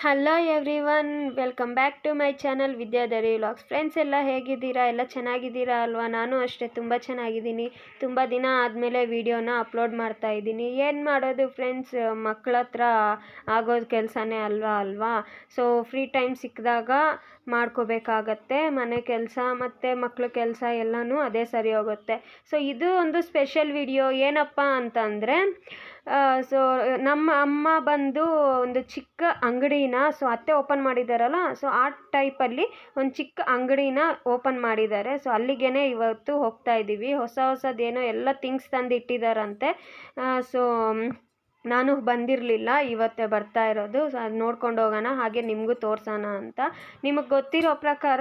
Hello everyone, welcome back to my channel Vidyadhari vlogs. Friends ಎಲ್ಲ ಹೇಗಿದ್ದೀರಾ? ಎಲ್ಲ ಚೆನ್ನಾಗಿದ್ದೀರಾ ಅಲ್ವಾ? ನಾನು ಅಷ್ಟೇ ತುಂಬ ಚೆನ್ನಾಗಿದ್ದೀನಿ. ತುಂಬ ದಿನ ಆದಮೇಲೆ ವಿಡಿಯೋನ ಅಪ್ಲೋಡ್ ಮಾಡ್ತಾ ಇದ್ದೀನಿ. ಏನು ಮಾಡೋದು ಫ್ರೆಂಡ್ಸ್, ಮಕ್ಕಳ ಹತ್ರ ಆಗೋದು ಕೆಲಸನೇ ಅಲ್ವಾ. ಸೊ ಫ್ರೀ ಟೈಮ್ ಸಿಕ್ಕಿದಾಗ ಮಾಡ್ಕೋಬೇಕಾಗತ್ತೆ. ಮನೆ ಕೆಲಸ ಮತ್ತು ಮಕ್ಕಳ ಕೆಲಸ ಎಲ್ಲನೂ ಅದೇ ಸರಿ ಹೋಗುತ್ತೆ. ಸೊ ಇದು ಒಂದು ಸ್ಪೆಷಲ್ ವಿಡಿಯೋ. ಏನಪ್ಪ ಅಂತಂದರೆ, ಸೊ ನಮ್ಮ ಅಮ್ಮ ಬಂದು ಒಂದು ಚಿಕ್ಕ ಅಂಗಡಿನ, ಸೊ ಅತ್ತೆ ಓಪನ್ ಮಾಡಿದ್ದಾರಲ್ಲ, ಸೊ ಆ ಟೈಪಲ್ಲಿ ಒಂದು ಚಿಕ್ಕ ಅಂಗಡಿನ ಓಪನ್ ಮಾಡಿದ್ದಾರೆ. ಸೊ ಅಲ್ಲಿಗೇ ಇವತ್ತು ಹೋಗ್ತಾ ಇದ್ದೀವಿ. ಹೊಸದೇನೋ ಎಲ್ಲ ಥಿಂಗ್ಸ್ ತಂದು ಇಟ್ಟಿದ್ದಾರಂತೆ. ಸೊ ನಾನು ಬಂದಿರಲಿಲ್ಲ, ಇವತ್ತೇ ಬರ್ತಾ ಇರೋದು. ಸೊ ಅದು ನೋಡ್ಕೊಂಡು ಹೋಗೋಣ, ಹಾಗೆ ನಿಮಗೂ ತೋರಿಸೋಣ ಅಂತ. ನಿಮಗೆ ಗೊತ್ತಿರೋ ಪ್ರಕಾರ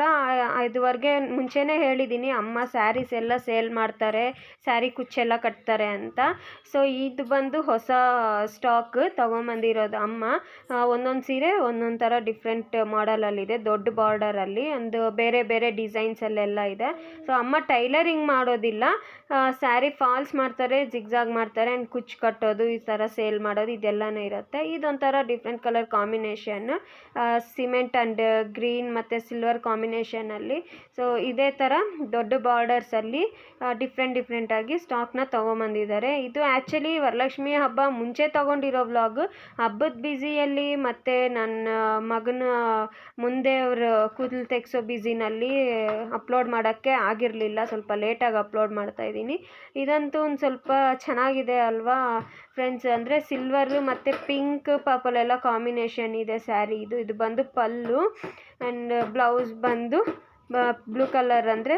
ಇದುವರೆಗೆ ಮುಂಚೆನೇ ಹೇಳಿದ್ದೀನಿ, ಅಮ್ಮ ಸ್ಯಾರೀಸ್ ಎಲ್ಲ ಸೇಲ್ ಮಾಡ್ತಾರೆ, ಸ್ಯಾರಿ ಕುಚ್ಚೆಲ್ಲ ಕಟ್ತಾರೆ ಅಂತ. ಸೊ ಇದು ಬಂದು ಹೊಸ ಸ್ಟಾಕ್ ತೊಗೊಂಬಂದಿರೋದು ಅಮ್ಮ. ಒಂದೊಂದು ಸೀರೆ ಒಂದೊಂದು ಥರ ಡಿಫ್ರೆಂಟ್ ಮಾಡಲಲ್ಲಿದೆ, ದೊಡ್ಡ ಬಾರ್ಡರಲ್ಲಿ ಒಂದು ಬೇರೆ ಬೇರೆ ಡಿಸೈನ್ಸಲ್ಲೆಲ್ಲ ಇದೆ. ಸೊ ಅಮ್ಮ ಟೈಲರಿಂಗ್ ಮಾಡೋದಿಲ್ಲ, ಸ್ಯಾರಿ ಫಾಲ್ಸ್ ಮಾಡ್ತಾರೆ, ಜಿಗ್ಜಾಗ್ ಮಾಡ್ತಾರೆ ಆ್ಯಂಡ್ ಕುಚ್ಚು ಕಟ್ಟೋದು, ಈ ಥರ ಸೇಲ್ ಮಾಡೋದು, ಇದೆಲ್ಲನೇ ಇರುತ್ತೆ. ಇದೊಂಥರ different colour combination, cement and green ಮತ್ತು ಸಿಲ್ವರ್ ಕಾಂಬಿನೇಷನಲ್ಲಿ. ಸೊ ಇದೇ ಥರ ದೊಡ್ಡ ಬಾರ್ಡರ್ಸಲ್ಲಿ ಡಿಫ್ರೆಂಟಾಗಿ ಸ್ಟಾಕ್ನ ತೊಗೊಂಬಂದಿದ್ದಾರೆ. ಇದು ಆ್ಯಕ್ಚುಲಿ ವರಲಕ್ಷ್ಮಿ ಹಬ್ಬ ಮುಂಚೆ ತೊಗೊಂಡಿರೋ ವ್ಲಾಗ್. ಹಬ್ಬದ ಬ್ಯುಸಿಯಲ್ಲಿ ಮತ್ತು ನನ್ನ ಮಗನ ಮುಂದೆ ಅವರು ಕೂದಲು ತೆಗೆಸೋ ಬ್ಯುಸಿನಲ್ಲಿ ಅಪ್ಲೋಡ್ ಮಾಡೋಕ್ಕೆ ಆಗಿರಲಿಲ್ಲ, ಸ್ವಲ್ಪ ಲೇಟಾಗಿ ಅಪ್ಲೋಡ್ ಮಾಡ್ತಾಯಿದ್ದೀನಿ. ಇದಂತೂ ಒಂದು ಸ್ವಲ್ಪ ಚೆನ್ನಾಗಿದೆ ಅಲ್ವಾ ಫ್ರೆಂಡ್ಸ್. ಅಂದರೆ ಸಿಲ್ವರು ಮತ್ತು ಪಿಂಕ್ ಪರ್ಪಲ್ ಎಲ್ಲ ಕಾಂಬಿನೇಷನ್ ಇದೆ ಸ್ಯಾರಿ. ಇದು ಬಂದು ಪಲ್ಲು ಆ್ಯಂಡ್ ಬ್ಲೌಸ್ ಬಂದು ಬ್ಲೂ ಕಲರ್, ಅಂದರೆ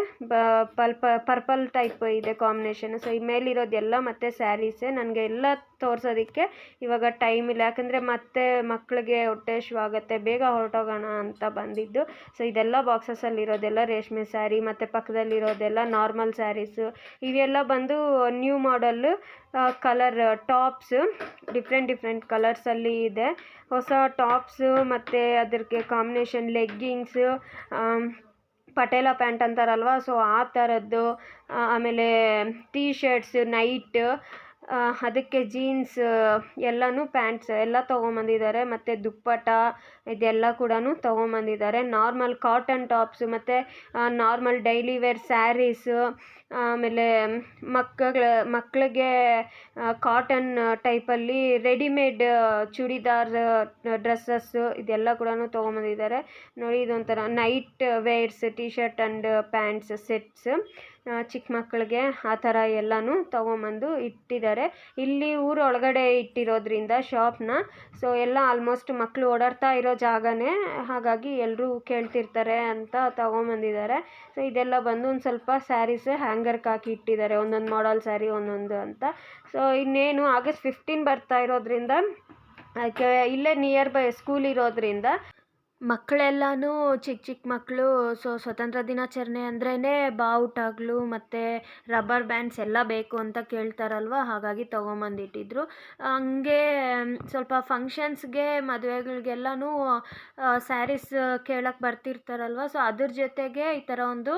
ಪರ್ಪಲ್ ಟೈಪ್ ಇದೆ ಕಾಂಬಿನೇಷನ್. ಸೊ ಈ ಮೇಲಿರೋದೆಲ್ಲ ಮತ್ತು ಸ್ಯಾರೀಸೇ. ನನಗೆ ಎಲ್ಲ ತೋರಿಸೋದಕ್ಕೆ ಇವಾಗ ಟೈಮ್ ಇಲ್ಲ, ಯಾಕಂದರೆ ಮತ್ತೆ ಮಕ್ಕಳಿಗೆ ಹೊಟ್ಟೆ ಆಗುತ್ತೆ, ಬೇಗ ಹೊರಟೋಗೋಣ ಅಂತ ಬಂದಿದ್ದು. ಸೊ ಇದೆಲ್ಲ ಬಾಕ್ಸಸ್ಸಲ್ಲಿರೋದೆಲ್ಲ ರೇಷ್ಮೆ ಸ್ಯಾರಿ, ಮತ್ತು ಪಕ್ಕದಲ್ಲಿರೋದೆಲ್ಲ ನಾರ್ಮಲ್ ಸ್ಯಾರೀಸು. ಇವೆಲ್ಲ ಬಂದು ನ್ಯೂ ಮಾಡಲ್ಲು ಕಲರ್ ಟಾಪ್ಸ್, ಡಿಫ್ರೆಂಟ್ ಕಲರ್ಸಲ್ಲಿ ಇದೆ. ಹೊಸ ಟಾಪ್ಸು ಮತ್ತು ಅದಕ್ಕೆ ಕಾಂಬಿನೇಷನ್ ಲೆಗ್ಗಿಂಗ್ಸು, ಪಟೇಲ ಪ್ಯಾಂಟ್ ಅಂತಾರಲ್ವ, ಸೊ ಆ ಥರದ್ದು. ಆಮೇಲೆ ಟೀ ಶರ್ಟ್ಸ್, ನೈಟ್, ಅದಕ್ಕೆ ಜೀನ್ಸ್ ಎಲ್ಲನೂ ಪ್ಯಾಂಟ್ಸ್ ಎಲ್ಲ ತೊಗೊಂಬಂದಿದ್ದಾರೆ. ಮತ್ತು ದುಪ್ಪಟ ಇದೆಲ್ಲ ಕೂಡ ತೊಗೊಂಬಂದಿದ್ದಾರೆ. ನಾರ್ಮಲ್ ಕಾಟನ್ ಟಾಪ್ಸು ಮತ್ತು ನಾರ್ಮಲ್ ಡೈಲಿ ವೇರ್ ಸ್ಯಾರೀಸು, ಆಮೇಲೆ ಮಕ್ಕಳಿಗೆ ಕಾಟನ್ ಟೈಪಲ್ಲಿ ರೆಡಿಮೇಡ್ ಚೂಡಿದಾರ್ ಡ್ರೆಸ್ಸಸ್ಸು ಇದೆಲ್ಲ ಕೂಡ ತೊಗೊಂಬಂದಿದ್ದಾರೆ. ನೋಡಿ, ಇದೊಂಥರ night wares, T shirt and pants sets, ಚಿಕ್ಕ ಮಕ್ಕಳಿಗೆ ಆ ಥರ ಎಲ್ಲನೂ ತೊಗೊಂಬಂದು ಇಟ್ಟಿದ್ದಾರೆ. ಇಲ್ಲಿ ಊರೊಳಗಡೆ ಇಟ್ಟಿರೋದ್ರಿಂದ ಶಾಪ್ನ, ಸೊ ಎಲ್ಲ ಆಲ್ಮೋಸ್ಟ್ ಮಕ್ಕಳು ಓಡಾಡ್ತಾ ಇರೋ ಜಾಗನೇ, ಹಾಗಾಗಿ ಎಲ್ಲರೂ ಕೇಳ್ತಿರ್ತಾರೆ ಅಂತ ತೊಗೊಂಬಂದಿದ್ದಾರೆ. ಸೊ ಇದೆಲ್ಲ ಬಂದು ಒಂದು ಸ್ವಲ್ಪ ಸ್ಯಾರೀಸ್ ಹ್ಯಾಂಗರ್ಗೆ ಹಾಕಿ ಇಟ್ಟಿದ್ದಾರೆ, ಒಂದೊಂದು ಮಾಡಲ್ ಸ್ಯಾರಿ ಒಂದೊಂದು ಅಂತ. ಸೊ ಇನ್ನೇನು August 15 ಬರ್ತಾ ಇರೋದ್ರಿಂದ, ಅದಕ್ಕೆ ಇಲ್ಲೇ ನಿಯರ್ ಬೈ ಸ್ಕೂಲ್ ಇರೋದ್ರಿಂದ ಮಕ್ಕಳೆಲ್ಲನೂ ಚಿಕ್ಕ ಮಕ್ಕಳು, ಸೊ ಸ್ವತಂತ್ರ ದಿನಾಚರಣೆ ಅಂದ್ರೇ ಬಾವುಟಗಳು ಮತ್ತು ರಬ್ಬರ್ ಬ್ಯಾಂಡ್ಸ್ ಎಲ್ಲ ಬೇಕು ಅಂತ ಕೇಳ್ತಾರಲ್ವ, ಹಾಗಾಗಿ ತೊಗೊಂಬಂದಿಟ್ಟಿದ್ರು. ಹಂಗೆ ಸ್ವಲ್ಪ ಫಂಕ್ಷನ್ಸ್ಗೆ, ಮದುವೆಗಳಿಗೆಲ್ಲನೂ ಸ್ಯಾರೀಸ್ ಕೇಳಕ್ಕೆ ಬರ್ತಿರ್ತಾರಲ್ವ, ಸೊ ಅದ್ರ ಜೊತೆಗೆ ಈ ಥರ ಒಂದು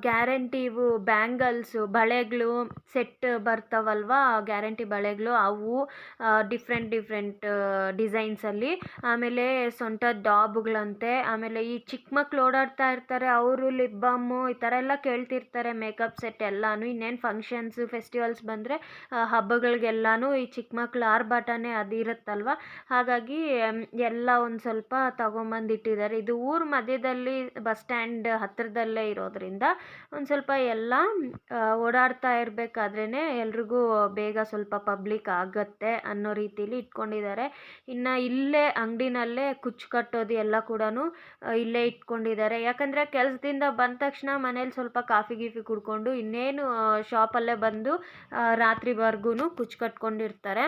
ಗ್ಯಾರಂಟಿವು ಬ್ಯಾಂಗಲ್ಸು, ಬಳೆಗಳು ಸೆಟ್ ಬರ್ತಾವಲ್ವ, ಗ್ಯಾರಂಟಿ ಬಳೆಗಳು, ಅವು ಡಿಫ್ರೆಂಟ್ ಡಿಸೈನ್ಸಲ್ಲಿ. ಆಮೇಲೆ ಸೊಂಟದ ಡಾಬ್ಗಳಂತೆ, ಆಮೇಲೆ ಈ ಚಿಕ್ಕ ಮಕ್ಳು ಓಡಾಡ್ತಾ ಇರ್ತಾರೆ, ಅವರು ಲಿಪ್ ಬಾಮು ಈ ಥರ ಎಲ್ಲ ಕೇಳ್ತಿರ್ತಾರೆ, ಮೇಕಪ್ ಸೆಟ್ ಎಲ್ಲನೂ. ಇನ್ನೇನು ಫಂಕ್ಷನ್ಸ್ ಫೆಸ್ಟಿವಲ್ಸ್ ಬಂದರೆ, ಹಬ್ಬಗಳಿಗೆಲ್ಲನೂ ಈ ಚಿಕ್ಕ ಮಕ್ಳು ಆರ್ಭಟನೇ ಅದು ಇರುತ್ತಲ್ವ, ಹಾಗಾಗಿ ಎಲ್ಲ ಒಂದು ಸ್ವಲ್ಪ ತೊಗೊಂಬಂದಿಟ್ಟಿದ್ದಾರೆ. ಇದು ಊರ ಮಧ್ಯದಲ್ಲಿ ಬಸ್ ಸ್ಟ್ಯಾಂಡ್ ಹತ್ತಿರದಲ್ಲೇ ಇರೋದ್ರಿಂದ ಒಂದು ಸ್ವಲ್ಪ ಎಲ್ಲ ಓಡಾಡ್ತಾ ಇರಬೇಕಾದ್ರೇ ಎಲ್ರಿಗೂ ಬೇಗ ಸ್ವಲ್ಪ ಪಬ್ಲಿಕ್ ಆಗುತ್ತೆ ಅನ್ನೋ ರೀತಿಲಿ ಇಟ್ಕೊಂಡಿದ್ದಾರೆ. ಇನ್ನು ಇಲ್ಲೇ ಅಂಗಡಿನಲ್ಲೇ ಕುಚ್ಚು ಕಟ್ಟೋದು ಎಲ್ಲ ಕೂಡ ಇಲ್ಲೇ ಇಟ್ಕೊಂಡಿದ್ದಾರೆ. ಯಾಕಂದರೆ ಕೆಲಸದಿಂದ ಬಂದ ತಕ್ಷಣ ಮನೇಲಿ ಸ್ವಲ್ಪ ಕಾಫಿ ಕುಡ್ಕೊಂಡು ಇನ್ನೇನು ಶಾಪಲ್ಲೇ ಬಂದು ರಾತ್ರಿವರೆಗೂ ಕುಚ್ಚು ಕಟ್ಕೊಂಡಿರ್ತಾರೆ.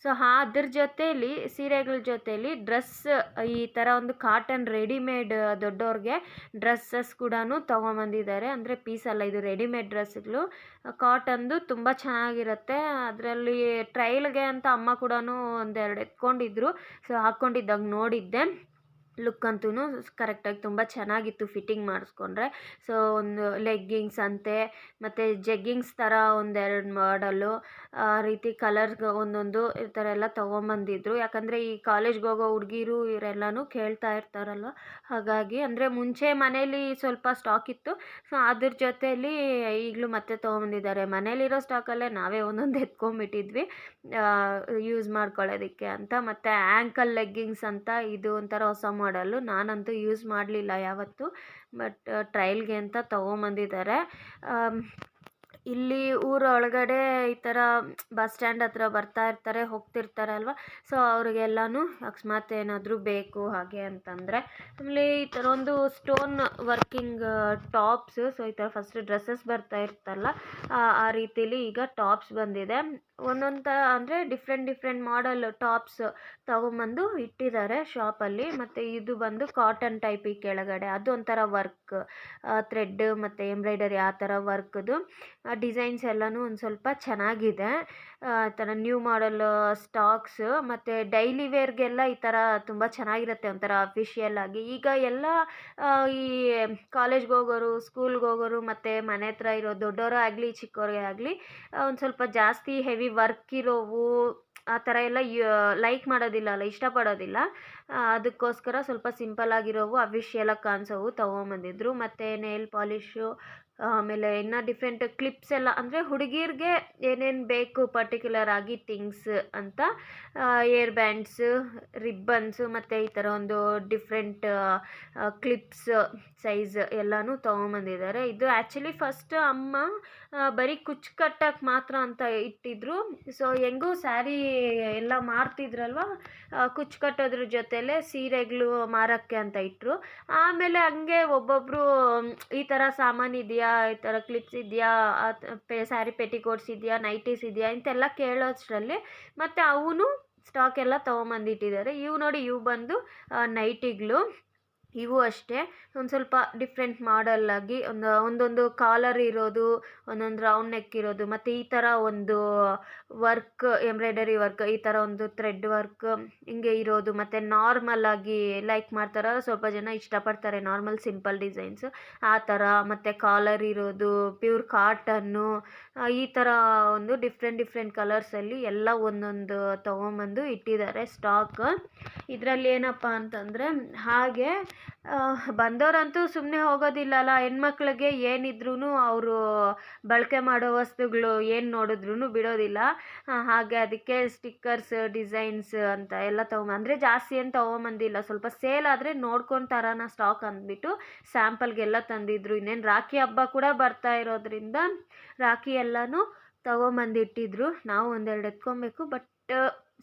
ಸೊ ಅದ್ರ ಜೊತೇಲಿ, ಸೀರೆಗಳ ಜೊತೇಲಿ ಡ್ರೆಸ್, ಈ ಥರ ಒಂದು ಕಾಟನ್ ರೆಡಿಮೇಡ್ ದೊಡ್ಡವ್ರಿಗೆ ಡ್ರೆಸ್ಸಸ್ ಕೂಡ ತೊಗೊಂಬಂದಿದ್ದಾರೆ. ಅಂದರೆ ಪೀಸ್ ಅಲ್ಲ, ಇದು ರೆಡಿಮೇಡ್ ಡ್ರೆಸ್ಗಳು, ಕಾಟನ್ದು ತುಂಬ ಚೆನ್ನಾಗಿರುತ್ತೆ. ಅದರಲ್ಲಿ ಟ್ರೈಲ್ಗೆ ಅಂತ ಅಮ್ಮ ಕೂಡ ಒಂದೆರಡು ಎತ್ಕೊಂಡಿದ್ರು, ಸೊ ಹಾಕ್ಕೊಂಡಿದ್ದಾಗ ನೋಡಿದ್ದೆ. ಲುಕ್ ಅಂತೂ ಕರೆಕ್ಟಾಗಿ ತುಂಬ ಚೆನ್ನಾಗಿತ್ತು ಫಿಟ್ಟಿಂಗ್ ಮಾಡಿಸ್ಕೊಂಡ್ರೆ. ಸೊ ಒಂದು ಲೆಗ್ಗಿಂಗ್ಸ್ ಅಂತೆ ಮತ್ತು ಜಗ್ಗಿಂಗ್ಸ್ ಥರ ಒಂದೆರಡು ಮಾಡಲ್ಲು ಆ ರೀತಿ ಕಲರ್ಗೆ ಒಂದೊಂದು ಈ ಥರ ಎಲ್ಲ ತೊಗೊಂಬಂದಿದ್ರು. ಯಾಕಂದರೆ ಈ ಕಾಲೇಜ್ಗೆ ಹೋಗೋ ಹುಡುಗಿರು ಇವರೆಲ್ಲನೂ ಕೇಳ್ತಾ ಇರ್ತಾರಲ್ವ, ಹಾಗಾಗಿ ಅಂದರೆ ಮುಂಚೆ ಮನೇಲಿ ಸ್ವಲ್ಪ ಸ್ಟಾಕ್ ಇತ್ತು. ಸೊ ಅದ್ರ ಜೊತೆಯಲ್ಲಿ ಈಗಲೂ ಮತ್ತೆ ತೊಗೊಂಬಂದಿದ್ದಾರೆ. ಮನೇಲಿರೋ ಸ್ಟಾಕಲ್ಲೇ ನಾವೇ ಒಂದೊಂದು ಎತ್ಕೊಂಡ್ಬಿಟ್ಟಿದ್ವಿ ಯೂಸ್ ಮಾಡ್ಕೊಳ್ಳೋದಕ್ಕೆ ಅಂತ. ಮತ್ತು ಆ್ಯಂಕಲ್ ಲೆಗ್ಗಿಂಗ್ಸ್ ಅಂತ ಇದು ಒಂಥರ ಹೊಸ ಮಾಡಲ್ಲು, ನಾನಂತೂ ಯೂಸ್ ಮಾಡಲಿಲ್ಲ ಯಾವತ್ತೂ, ಬಟ್ ಟ್ರಯಲ್ಗೆ ಅಂತ ತೊಗೊಂಬಂದಿದ್ದಾರೆ. ಇಲ್ಲಿ ಊರೊಳಗಡೆ ಈ ಥರ ಬಸ್ ಸ್ಟ್ಯಾಂಡ್ ಹತ್ರ ಬರ್ತಾ ಇರ್ತಾರೆ, ಹೋಗ್ತಿರ್ತಾರಲ್ವ, ಸೊ ಅವ್ರಿಗೆಲ್ಲನೂ ಅಕಸ್ಮಾತ್ ಏನಾದರೂ ಬೇಕು ಹಾಗೆ ಅಂತಂದರೆ. ಆಮೇಲೆ ಈ ಥರ ಒಂದು ಸ್ಟೋನ್ ವರ್ಕಿಂಗ್ ಟಾಪ್ಸು. ಸೊ ಈ ಥರ ಫಸ್ಟ್ ಡ್ರೆಸ್ಸಸ್ ಬರ್ತಾ ಇರ್ತಲ್ಲ, ಆ ರೀತಿಲಿ ಈಗ ಟಾಪ್ಸ್ ಬಂದಿದೆ. ಒಂದೊಂದು ಥರ ಅಂದರೆ ಡಿಫ್ರೆಂಟ್ ಮಾಡಲ್ ಟಾಪ್ಸ್ ತೊಗೊಂಬಂದು ಇಟ್ಟಿದ್ದಾರೆ ಶಾಪಲ್ಲಿ. ಮತ್ತು ಇದು ಬಂದು ಕಾಟನ್ ಟೈಪ್ ಈ ಕೆಳಗಡೆ, ಅದು ಒಂಥರ ವರ್ಕ್ ಥ್ರೆಡ್ ಮತ್ತು ಎಂಬ್ರಾಯ್ಡರಿ ಆ ಥರ ವರ್ಕ್ದು ಡಿಸೈನ್ಸ್ ಎಲ್ಲನೂ ಒಂದು ಸ್ವಲ್ಪ ಚೆನ್ನಾಗಿದೆ. ಆ ಥರ ನ್ಯೂ ಮಾಡಲ್ ಸ್ಟಾಕ್ಸ್ ಮತ್ತು ಡೈಲಿ ವೇರ್ಗೆಲ್ಲ ಈ ಥರ ತುಂಬ ಚೆನ್ನಾಗಿರುತ್ತೆ, ಒಂಥರ ಅಫಿಷಿಯಲ್ ಆಗಿ. ಈಗ ಎಲ್ಲ ಈ ಕಾಲೇಜ್ಗೆ ಹೋಗೋರು, ಸ್ಕೂಲ್ಗೆ ಹೋಗೋರು ಮತ್ತು ಮನೆ ಹತ್ರ ಇರೋ ದೊಡ್ಡವರೇ ಆಗಲಿ ಚಿಕ್ಕವ್ರಿಗೆ ಆಗಲಿ ಒಂದು ಸ್ವಲ್ಪ ಜಾಸ್ತಿ ಹೆವಿ ವರ್ಕ್ ಇರೋವು ಆ ಥರ ಎಲ್ಲ ಲೈಕ್ ಮಾಡೋದಿಲ್ಲ ಅಲ್ಲ, ಇಷ್ಟಪಡೋದಿಲ್ಲ. ಅದಕ್ಕೋಸ್ಕರ ಸ್ವಲ್ಪ ಸಿಂಪಲ್ ಆಗಿರೋವು ಅಫಿಷಿಯಲಾಗಿ ಕಾಣಿಸೋವು ತೊಗೊಂಬಂದಿದ್ರು. ಮತ್ತು ನೇಲ್ ಪಾಲಿಶು, ಆಮೇಲೆ ಇನ್ನು ಡಿಫ್ರೆಂಟ್ ಕ್ಲಿಪ್ಸ್ ಎಲ್ಲ, ಅಂದರೆ ಹುಡುಗಿರಿಗೆ ಏನೇನು ಬೇಕು ಪರ್ಟಿಕ್ಯುಲರ್ ಆಗಿ ಥಿಂಗ್ಸ್ ಅಂತ ಏರ್ ಬ್ಯಾಂಡ್ಸು, ರಿಬ್ಬನ್ಸು ಮತ್ತು ಈ ಥರ ಒಂದು ಡಿಫ್ರೆಂಟ್ ಕ್ಲಿಪ್ಸ್ ಸೈಜ್ ಎಲ್ಲನೂ ತೊಗೊಂಬಂದಿದ್ದಾರೆ. ಇದು ಆ್ಯಕ್ಚುಲಿ ಫಸ್ಟ್ ಅಮ್ಮ ಬರೀ ಕುಚ್ಚು ಕಟ್ಟಕ್ಕೆ ಮಾತ್ರ ಅಂತ ಇಟ್ಟಿದ್ರು. ಸೊ ಹೆಂಗೂ ಸ್ಯಾರಿ ಎಲ್ಲ ಮಾರ್ತಿದ್ರಲ್ವ, ಕುಚ್ಚು ಕಟ್ಟೋದ್ರ ಜೊತೆಲೇ ಸೀರೆಗಳು ಮಾರೋಕ್ಕೆ ಅಂತ ಇಟ್ಟರು. ಆಮೇಲೆ ಹಂಗೆ ಒಬ್ಬೊಬ್ಬರು ಈ ಥರ ಸಾಮಾನು ಇದೆಯಾ, ಈ ಥರ ಕ್ಲಿಪ್ಸ್ ಇದೆಯಾ, ಸ್ಯಾರಿ ಪೆಟಿಕೋಟ್ಸ್ ಇದೆಯಾ, ನೈಟೀಸ್ ಇದೆಯಾ ಇಂತೆಲ್ಲ ಕೇಳೋಷ್ಟರಲ್ಲಿ ಮತ್ತು ಅವನು ಸ್ಟಾಕ್ ಎಲ್ಲ ತೊಗೊಂಬಂದಿಟ್ಟಿದ್ದಾರೆ. ಇವು ನೋಡಿ, ಇವು ಬಂದು ನೈಟಿಗಳು. ಇವು ಅಷ್ಟೇ ಒಂದು ಸ್ವಲ್ಪ ಡಿಫ್ರೆಂಟ್ ಮಾಡಲ್ಲಾಗಿ ಒಂದೊಂದು ಕಾಲರ್ ಇರೋದು, ಒಂದೊಂದು ರೌಂಡ್ ನೆಕ್ ಇರೋದು, ಮತ್ತು ಈ ಥರ ಒಂದು ವರ್ಕ್ ಎಂಬ್ರಾಯ್ಡರಿ ವರ್ಕ್, ಈ ಥರ ಒಂದು ಥ್ರೆಡ್ ವರ್ಕ್ ಹಿಂಗೆ ಇರೋದು, ಮತ್ತು ನಾರ್ಮಲ್ಲಾಗಿ ಲೈಕ್ ಮಾಡ್ತಾರೆ ಸ್ವಲ್ಪ ಜನ, ಇಷ್ಟಪಡ್ತಾರೆ ನಾರ್ಮಲ್ ಸಿಂಪಲ್ ಡಿಸೈನ್ಸು ಆ ಥರ, ಮತ್ತು ಕಾಲರ್ ಇರೋದು, ಪ್ಯೂರ್ ಕಾಟನ್ನು, ಈ ಥರ ಒಂದು ಡಿಫ್ರೆಂಟ್ ಕಲರ್ಸಲ್ಲಿ ಎಲ್ಲ ಒಂದೊಂದು ತೊಗೊಂಬಂದು ಇಟ್ಟಿದ್ದಾರೆ ಸ್ಟಾಕ್. ಇದರಲ್ಲಿ ಏನಪ್ಪ ಅಂತಂದರೆ, ಹಾಗೆ ಬಂದವರಂತೂ ಸುಮ್ಮನೆ ಹೋಗೋದಿಲ್ಲಲ್ಲ, ಹೆಣ್ಮಕ್ಳಿಗೆ ಏನಿದ್ರೂ ಅವರು ಬಳಕೆ ಮಾಡೋ ವಸ್ತುಗಳು ಏನು ನೋಡಿದ್ರೂ ಬಿಡೋದಿಲ್ಲ. ಹಾಗೆ ಅದಕ್ಕೆ ಸ್ಟಿಕ್ಕರ್ಸ್, ಡಿಸೈನ್ಸ್ ಅಂತ ಎಲ್ಲ ಅಂದರೆ ಜಾಸ್ತಿ ಏನು ತೊಗೊಂಬಂದಿಲ್ಲ, ಸ್ವಲ್ಪ ಸೇಲ್ ಆದರೆ ನೋಡ್ಕೊಂಡು ತರೋಣ ಸ್ಟಾಕ್ ಅಂದ್ಬಿಟ್ಟು ಸ್ಯಾಂಪಲ್ಗೆಲ್ಲ ತಂದಿದ್ರು. ಇನ್ನೇನು ರಾಖಿ ಹಬ್ಬ ಕೂಡ ಬರ್ತಾ ಇರೋದ್ರಿಂದ ರಾಖಿ ಎಲ್ಲನೂ ತೊಗೊಂಬಂದಿಟ್ಟಿದ್ರು. ನಾವು ಒಂದೆರಡು ಎತ್ಕೊಬೇಕು, ಬಟ್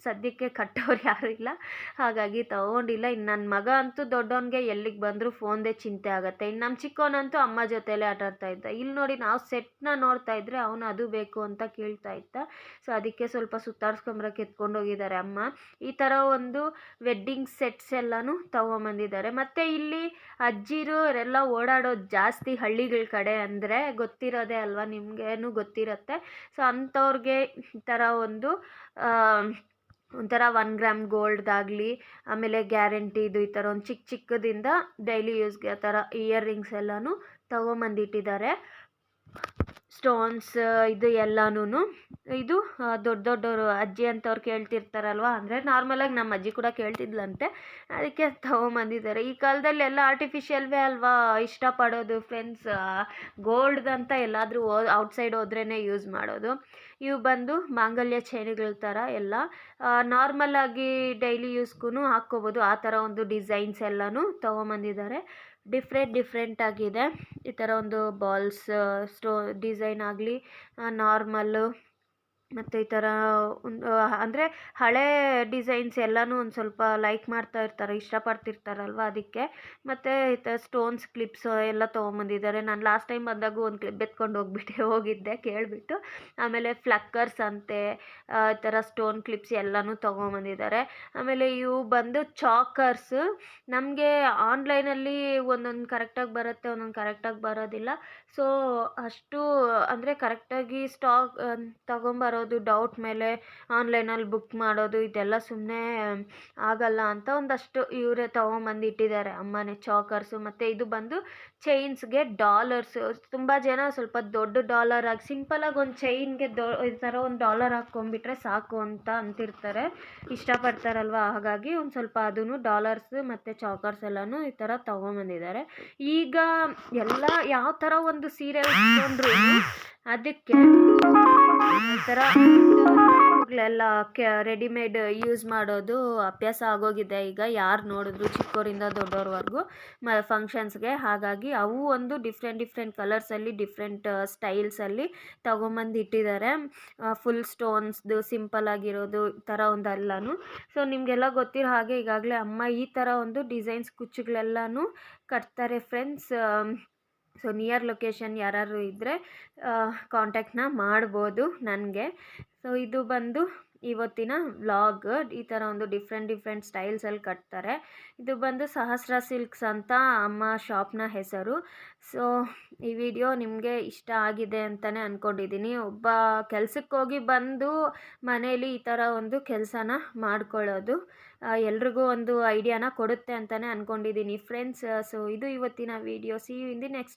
ಸದ್ಯಕ್ಕೆ ಕಟ್ಟೋರು ಯಾರೂ ಇಲ್ಲ, ಹಾಗಾಗಿ ತೊಗೊಂಡಿಲ್ಲ. ಇನ್ನು ನನ್ನ ಮಗ ಅಂತೂ ದೊಡ್ಡವನಿಗೆ ಎಲ್ಲಿಗೆ ಬಂದರೂ ಫೋನ್ದೇ ಚಿಂತೆ ಆಗುತ್ತೆ. ಇನ್ನು ನಮ್ಮ ಚಿಕ್ಕವನಂತೂ ಅಮ್ಮ ಜೊತೆಲೇ ಆಟಾಡ್ತಾ ಇದ್ದ. ಇಲ್ಲಿ ನೋಡಿ, ನಾವು ಸೆಟ್ನ ನೋಡ್ತಾ ಇದ್ದರೆ ಅವನು ಅದು ಬೇಕು ಅಂತ ಕೇಳ್ತಾ ಇದ್ದ. ಸೊ ಅದಕ್ಕೆ ಸ್ವಲ್ಪ ಸುತ್ತಾಡ್ಸ್ಕೊಂಬರಕ್ಕೆ ಎತ್ಕೊಂಡೋಗಿದ್ದಾರೆ ಅಮ್ಮ. ಈ ಥರ ಒಂದು ವೆಡ್ಡಿಂಗ್ ಸೆಟ್ಸ್ ಎಲ್ಲನೂ ತೊಗೊಂಬಂದಿದ್ದಾರೆ. ಮತ್ತು ಇಲ್ಲಿ ಅಜ್ಜಿರು ಅವರೆಲ್ಲ ಓಡಾಡೋದು ಜಾಸ್ತಿ ಹಳ್ಳಿಗಳ ಕಡೆ, ಅಂದರೆ ಗೊತ್ತಿರೋದೇ ಅಲ್ವಾ, ನಿಮಗೇನು ಗೊತ್ತಿರುತ್ತೆ. ಸೊ ಅಂಥವ್ರಿಗೆ ಈ ಥರ ಒಂಥರ 1 ಗ್ರಾಮ್ ಗೋಲ್ಡ್ದಾಗಲಿ, ಆಮೇಲೆ ಗ್ಯಾರಂಟಿದು ಈ ಥರ ಒಂದು ಚಿಕ್ಕದಿಂದ ಡೈಲಿ ಯೂಸ್ಗೆ ಆ ಥರ ಇಯರ್ ರಿಂಗ್ಸ್ ಎಲ್ಲನೂ ತೊಗೊಂಬಂದಿಟ್ಟಿದ್ದಾರೆ. ಸ್ಟೋನ್ಸ್ ಇದು ಎಲ್ಲನೂ. ಇದು ದೊಡ್ಡವರು ಅಜ್ಜಿ ಅಂತವ್ರು ಕೇಳ್ತಿರ್ತಾರಲ್ವ, ಅಂದರೆ ನಾರ್ಮಲಾಗಿ ನಮ್ಮ ಅಜ್ಜಿ ಕೂಡ ಕೇಳ್ತಿದ್ಲಂತೆ, ಅದಕ್ಕೆ ತೊಗೊಂಬಂದಿದ್ದಾರೆ. ಈ ಕಾಲದಲ್ಲಿ ಎಲ್ಲ ಆರ್ಟಿಫಿಷಿಯಲ್ವೇ ಅಲ್ವಾ ಇಷ್ಟಪಡೋದು ಫ್ರೆಂಡ್ಸ್, ಗೋಲ್ಡ್ದಂತ ಎಲ್ಲಾದರೂ ಔಟ್ಸೈಡ್ ಹೋದ್ರೇ ಯೂಸ್ ಮಾಡೋದು. ಇವು ಬಂದು ಮಾಂಗಲ್ಯ ಚೈನ್ಗಳ ಥರ ಎಲ್ಲ ನಾರ್ಮಲಾಗಿ ಡೈಲಿ ಯೂಸ್ಗೂ ಹಾಕ್ಕೋಬೋದು, ಆ ಥರ ಒಂದು ಡಿಸೈನ್ಸ್ ಎಲ್ಲನೂ ತೊಗೊಂಬಂದಿದ್ದಾರೆ. ಡಿಫ್ರೆಂಟ್ ಆಗಿದೆ. ಈ ಥರ ಒಂದು ಬಾಲ್ಸ್ ಡಿಸೈನ್ ಆಗಲಿ, ನಾರ್ಮಲ್ಲು, ಮತ್ತು ಈ ಥರ ಒಂದು ಅಂದರೆ ಹಳೆ ಡಿಸೈನ್ಸ್ ಎಲ್ಲನೂ ಒಂದು ಸ್ವಲ್ಪ ಲೈಕ್ ಮಾಡ್ತಾ ಇರ್ತಾರೆ, ಇಷ್ಟಪಡ್ತಿರ್ತಾರಲ್ವ ಅದಕ್ಕೆ. ಮತ್ತು ಈ ಥರ ಸ್ಟೋನ್ಸ್ ಕ್ಲಿಪ್ಸ್ ಎಲ್ಲ ತೊಗೊಂಬಂದಿದ್ದಾರೆ. ನಾನು ಲಾಸ್ಟ್ ಟೈಮ್ ಬಂದಾಗ ಒಂದು ಕ್ಲಿಪ್ ಎತ್ಕೊಂಡು ಹೋಗಿದ್ದೆ ಕೇಳಿಬಿಟ್ಟು. ಆಮೇಲೆ ಫ್ಲಕ್ಕರ್ಸ್ ಅಂತೆ, ಈ ಥರ ಸ್ಟೋನ್ ಕ್ಲಿಪ್ಸ್ ಎಲ್ಲನೂ ತೊಗೊಂಬಂದಿದ್ದಾರೆ. ಆಮೇಲೆ ಇವು ಬಂದು ಚಾಕರ್ಸ್. ನಮಗೆ ಆನ್ಲೈನಲ್ಲಿ ಒಂದೊಂದು ಕರೆಕ್ಟಾಗಿ ಬರುತ್ತೆ, ಒಂದೊಂದು ಕರೆಕ್ಟಾಗಿ ಬರೋದಿಲ್ಲ. ಸೊ ಅಷ್ಟು ಅಂದರೆ ಕರೆಕ್ಟಾಗಿ ಸ್ಟಾಕ್ ತೊಗೊಂಬರೋ ಮಾಡೋದು ಡೌಟ್ ಮೇಲೆ ಆನ್ಲೈನಲ್ಲಿ ಬುಕ್ ಮಾಡೋದು ಇದೆಲ್ಲ ಸುಮ್ಮನೆ ಆಗಲ್ಲ ಅಂತ ಒಂದಷ್ಟು ಇವರೇ ತೊಗೊಂಬಂದು ಇಟ್ಟಿದ್ದಾರೆ ಅಮ್ಮನೇ ಚಾಕರ್ಸು. ಮತ್ತು ಇದು ಬಂದು ಚೈನ್ಸ್ಗೆ ಡಾಲರ್ಸು. ತುಂಬ ಜನ ಸ್ವಲ್ಪ ದೊಡ್ಡ ಡಾಲರ್ ಆಗಿ ಸಿಂಪಲಾಗಿ ಒಂದು ಚೈನ್ಗೆ ಈ ಥರ ಒಂದು ಡಾಲರ್ ಹಾಕ್ಕೊಂಡ್ಬಿಟ್ರೆ ಸಾಕು ಅಂತ ಅಂತಿರ್ತಾರೆ, ಇಷ್ಟಪಡ್ತಾರಲ್ವ. ಹಾಗಾಗಿ ಒಂದು ಸ್ವಲ್ಪ ಅದೂ ಡಾಲರ್ಸ್ ಮತ್ತು ಚಾಕರ್ಸ್ ಎಲ್ಲನೂ ಈ ಥರ ತೊಗೊಂಬಂದಿದ್ದಾರೆ. ಈಗ ಎಲ್ಲ ಯಾವ ಥರ ಒಂದು ಸೀರೆ ಉಟ್ಕೊಂಡ್ರು ಅದಕ್ಕೆ ಈ ಥರ ಎಲ್ಲ ರೆಡಿಮೇಡ್ ಯೂಸ್ ಮಾಡೋದು ಅಭ್ಯಾಸ ಆಗೋಗಿದೆ ಈಗ. ಯಾರು ನೋಡಿದ್ರು ಚಿಕ್ಕವರಿಂದ ದೊಡ್ಡವ್ರವರೆಗೂ ಫಂಕ್ಷನ್ಸ್ಗೆ. ಹಾಗಾಗಿ ಅವು ಒಂದು ಡಿಫ್ರೆಂಟ್ ಕಲರ್ಸಲ್ಲಿ ಡಿಫ್ರೆಂಟ್ ಸ್ಟೈಲ್ಸಲ್ಲಿ ತೊಗೊಂಬಂದು ಇಟ್ಟಿದ್ದಾರೆ. ಫುಲ್ ಸ್ಟೋನ್ಸ್ದು ಸಿಂಪಲ್ ಆಗಿರೋದು ಈ ಥರ ಒಂದೆಲ್ಲನೂ. ಸೊ ನಿಮಗೆಲ್ಲ ಗೊತ್ತಿರೋ ಹಾಗೆ ಈಗಾಗಲೇ ಅಮ್ಮ ಈ ಥರ ಒಂದು ಡಿಸೈನ್ಸ್ ಕುಚ್ಚುಗಳೆಲ್ಲನೂ ಕಟ್ತಾರೆ ಫ್ರೆಂಡ್ಸ್. ಸೊ ನಿಯರ್ ಲೊಕೇಶನ್ ಯಾರು ಇದ್ದರೆ ಕಾಂಟ್ಯಾಕ್ಟ್ನ ಮಾಡ್ಬೋದು ನನಗೆ. ಸೊ ಇದು ಬಂದು ಇವತ್ತಿನ ವ್ಲಾಗ್. ಈ ಥರ ಒಂದು ಡಿಫ್ರೆಂಟ್ ಸ್ಟೈಲ್ಸಲ್ಲಿ ಕಟ್ತಾರೆ. ಇದು ಬಂದು ಸಹಸ್ರ ಸಿಲ್ಕ್ಸ್ ಅಂತ ಅಮ್ಮ ಶಾಪ್ನ ಹೆಸರು. ಸೊ ಈ ವಿಡಿಯೋ ನಿಮಗೆ ಇಷ್ಟ ಆಗಿದೆ ಅಂತಲೇ ಅಂದ್ಕೊಂಡಿದ್ದೀನಿ. ಒಬ್ಬ ಕೆಲಸಕ್ಕೆ ಹೋಗಿ ಬಂದು ಮನೇಲಿ ಈ ಥರ ಒಂದು ಕೆಲಸನ ಮಾಡ್ಕೊಳ್ಳೋದು ಎಲ್ರಿಗೂ ಒಂದು ಐಡಿಯಾನ ಕೊಡುತ್ತೆ ಅಂತಲೇ ಅಂದ್ಕೊಂಡಿದ್ದೀನಿ ಫ್ರೆಂಡ್ಸ್. ಸೊ ಇದು ಇವತ್ತಿನ video. See you in the next